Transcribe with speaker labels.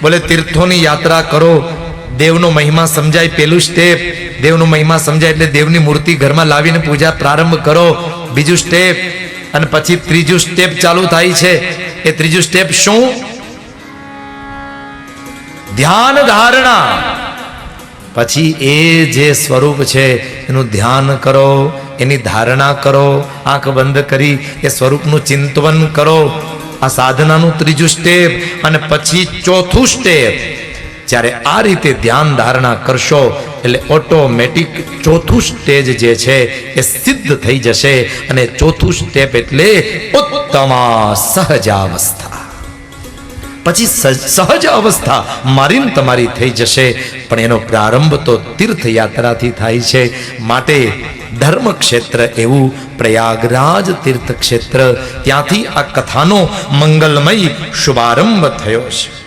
Speaker 1: બોલે તીર્થોની યાત્રા કરો, દેવનો મહિમા સમજાય પેલું સ્ટેપ, દેવનો મહિમા સમજાય એટલે દેવની મૂર્તિ ઘરમાં લાવીને પૂજા પ્રારંભ કરો, બીજું સ્ટેપ, અને પછી ત્રીજું સ્ટેપ ચાલુ થાય છે. એ ત્રીજું સ્ટેપ શું? ધ્યાન ધારણા. પછી એ જે સ્વરૂપ છે એનું ધ્યાન કરો, એની ધારણા કરો, આંખ બંધ કરી એ સ્વરૂપનું ચિંતન કરો. આ સાધનાનું ત્રીજું સ્ટેપ. અને પછી ચોથું સ્ટેપ. જ્યારે આ રીતે ધ્યાન ધારણા કરશો એટલે ઓટોમેટિક ચોથું સ્ટેજ જે છે એ સિદ્ધ થઈ જશે. અને ચોથું સ્ટેપ એટલે ઉત્તમા સહજાવસ્થા. પછી સહજ અવસ્થા મારી તમારી થઈ જશે. પણ એનો પ્રારંભ તો તીર્થયાત્રાથી થાય છે. માટે ધર્મ ક્ષેત્ર એવું પ્રયાગરાજ તીર્થ ક્ષેત્ર, ત્યાંથી આ કથાનો મંગલમય શુભારંભ થયો છે.